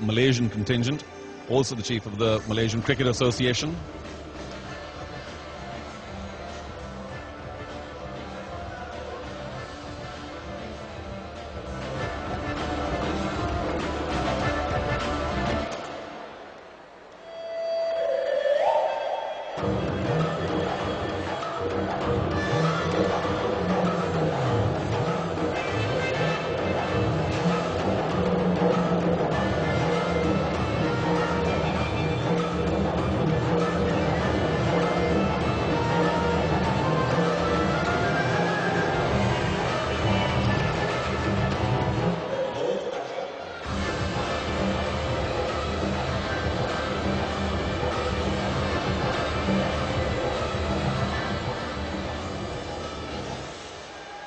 Malaysian contingent, also the chief of the Malaysian Cricket Association.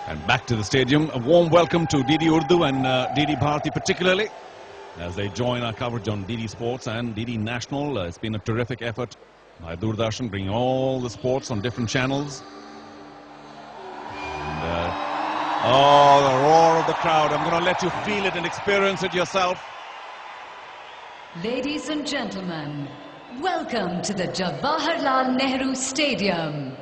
And back to the stadium, a warm welcome to DD Urdu and DD Bharati particularly, as they join our coverage on DD Sports and DD National. It's been a terrific effort by Doordarshan, bringing all the sports on different channels. And, oh, the roar of the crowd. I'm going to let you feel it and experience it yourself. Ladies and gentlemen, welcome to the Jawaharlal Nehru Stadium.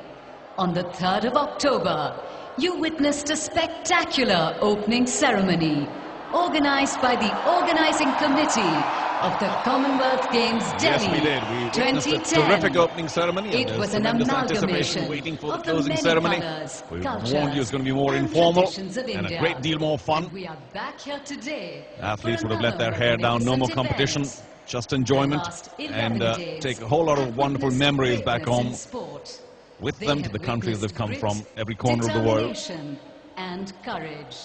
On the 3rd of October, you witnessed a spectacular opening ceremony organized by the organizing committee of the Commonwealth Games Delhi. Yes, we did. We witnessed a terrific opening ceremony. It was an amalgamation waiting for the of closing many ceremony. colours, We cultures, warned you it's going to be more informal traditions of and a India. great deal more fun. And we are back here today. Athletes for would have let their another hair down, no more magnificent competition, event. just enjoyment, Last 11 and days take a whole lot of have wonderful witnessed memories back greatness home in sport. with They them to have the countries they've come witnessed from, grit, every corner of the world. determination and courage.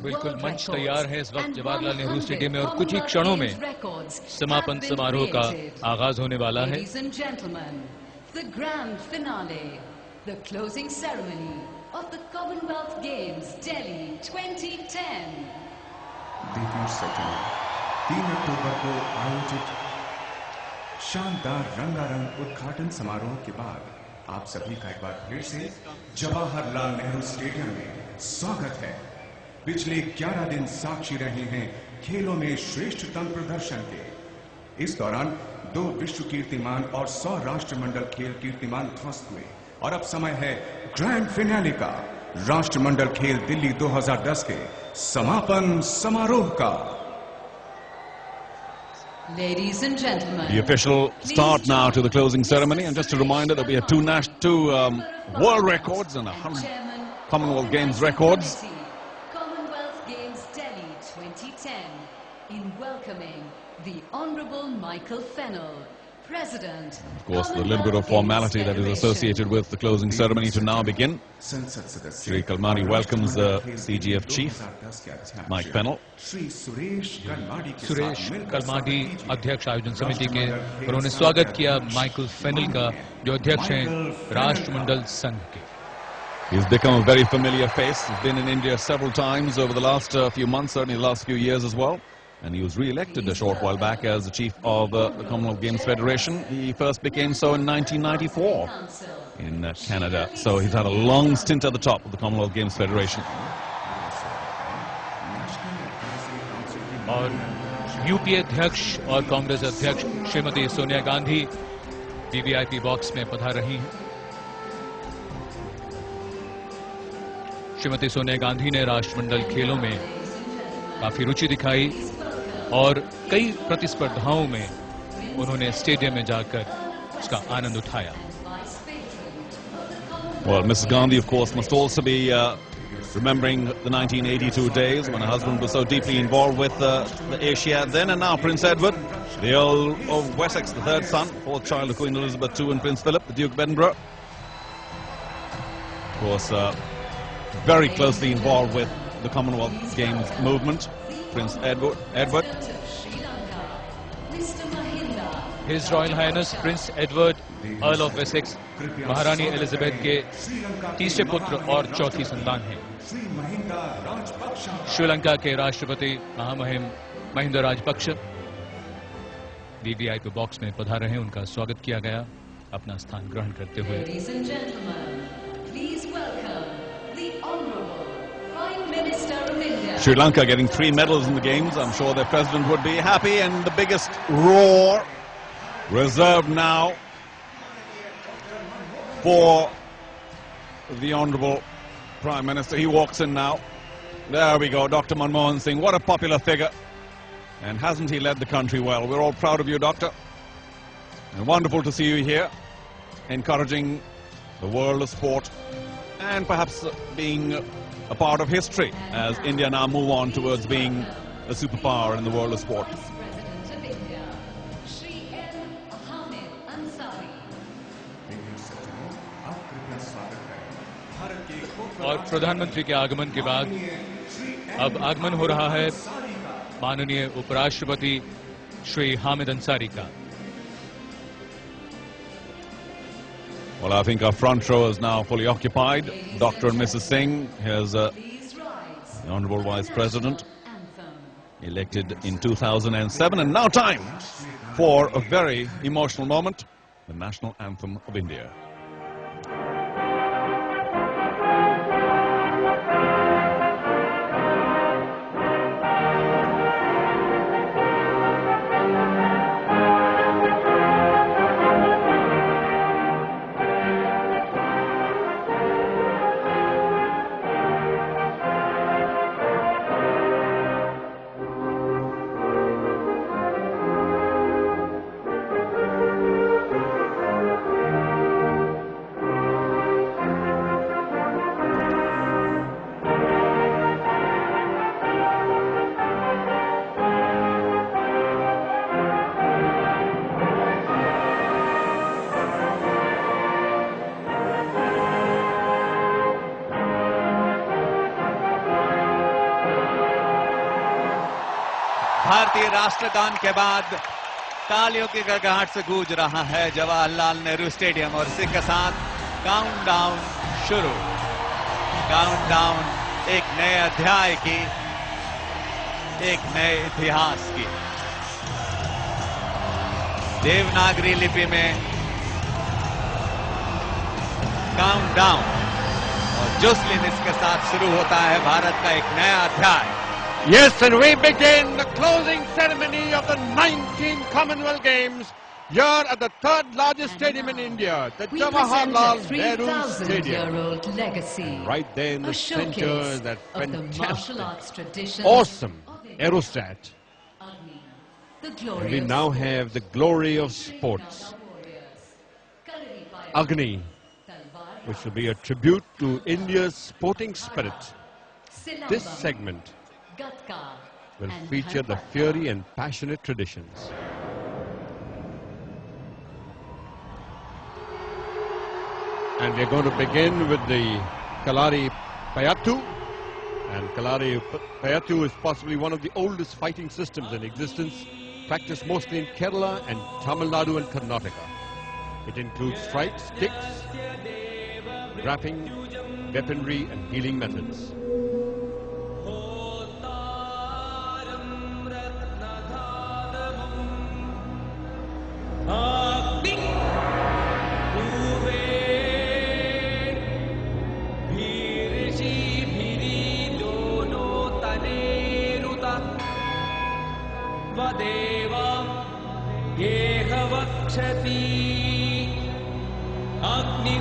बिल्कुल मंच तैयार है इस वक्त Jawaharlal Nehru stadium में और कुछ ही क्षणों में समापन समारोह का आगाज होने वाला है। The grand finale, the closing ceremony of the Commonwealth Games Delhi 2010. Debut session 3 अक्टूबर को आयोजित शानदार रंगारंग उद्घाटन समारोह के बाद आप सभी का एक बार फिर से जवाहरलाल नेहरू स्टेडियम में स्वागत है। पिछले 11 दिन साक्षी रहे हैं खेलों में श्रेष्ठतम प्रदर्शन के। इस दौरान 2 विश्व कीर्तिमान और 100 राष्ट्रमंडल खेल कीर्तिमान ध्वस्त हुए और अब समय है ग्रैंड फिनाले का, राष्ट्रमंडल खेल दिल्ली 2010 के समापन समारोह का। Ladies and gentlemen, The official start now to the closing ceremony, and just a reminder that we have two world records and 100 Commonwealth Games records. Commonwealth Games Delhi 2010 in welcoming the Honourable Michael Fennell, President. Of course, the little bit of formality that is associated with the closing ceremony to now begin. Shri Kalmari welcomes the CGF chief, Mike Fennell. Suresh Kalmadi अध्यक्ष आयोजन समिति के, उन्होंने स्वागत किया Michael fennel का, जो अध्यक्ष हैं राष्ट्रमंडल संघ के। He's become a very familiar face. He's been in India several times over the last few months, certainly the last few years as well. And he was re-elected a short while back as the chief of the Commonwealth Games Federation. He first became so in 1994 in Canada. So he's had a long stint at the top of the Commonwealth Games Federation. और UPA अध्यक्ष और कांग्रेस अध्यक्ष Shrimati Sonia Gandhi VVIP box में पधार रही हैं। श्रीमती सोनिया गांधी ने राष्ट्रमंडल खेलों में काफी रुचि दिखाई और कई प्रतिस्पर्धाओं में उन्होंने स्टेडियम में जाकर उसका आनंद उठाया। Well, Mrs. Gandhi, of course, must also be remembering the 1982 days when her husband was so deeply involved with the Asiad then, and now Prince Edward, the Earl of Wessex, the third son, fourth child of Queen Elizabeth II and Prince Philip, the Duke of Edinburgh. Of course, very closely involved with the Commonwealth Games movement, Prince Edward. His Royal Highness Prince Edward, Earl of Wessex, महारानी Elizabeth के तीसरे पुत्र और चौथी संतान हैं। श्रीलंका के राष्ट्रपति महामहिम महिंदा राजपक्ष वीवीआईपी बॉक्स में पधारे हैं, उनका स्वागत किया गया अपना स्थान ग्रहण करते हुए। Minister of India. Sri Lanka getting 3 medals in the games. I'm sure their president would be happy. And the biggest roar reserved now for the Honourable Prime Minister. He walks in now. There we go, Dr. Manmohan Singh. What a popular figure. And hasn't he led the country well? We're all proud of you, Doctor. And wonderful to see you here, encouraging the world of sport and perhaps being a part of history as India now move on towards being a superpower in the world of sport. President of India, Shri M. Hamid Ansari. और प्रधानमंत्री के आगमन के बाद अब आगमन हो रहा है माननीय उपराष्ट्रपति श्री हामिद अंसारी का. Well, I think our front row is now fully occupied. Dr. and Mrs. Singh, here's the Honourable Vice President, elected in 2007, and now time for a very emotional moment, the National Anthem of India. भारतीय राष्ट्रगान के बाद तालियों की गड़गड़ाहट से गूंज रहा है जवाहरलाल नेहरू स्टेडियम और इसी के साथ काउंटडाउन शुरू. काउंटडाउन एक नए अध्याय की, एक नए इतिहास की. देवनागरी लिपि में काउंटडाउन और जोसलिन इसके साथ शुरू होता है भारत का एक नया अध्याय. Yes, and we begin the closing ceremony of the 19 Commonwealth Games here at the third largest stadium in India, the We Jawaharlal present a Nehru 3,000-year-old Stadium. legacy. Right there in the a center, showcase that of the martial fantastic, arts traditions awesome of India. aerostat. Agni, the And glory we of now sports. have the glory of sports, Agni, which will be a tribute to India's sporting spirit. This segment Gatka, will and feature the Tharpatha. fiery and passionate traditions. And we're going to begin with the Kalari Payattu. And Kalari Payattu is possibly one of the oldest fighting systems in existence, practiced mostly in Kerala and Tamil Nadu and Karnataka. It includes strikes, kicks, wrapping, weaponry and healing methods. Agni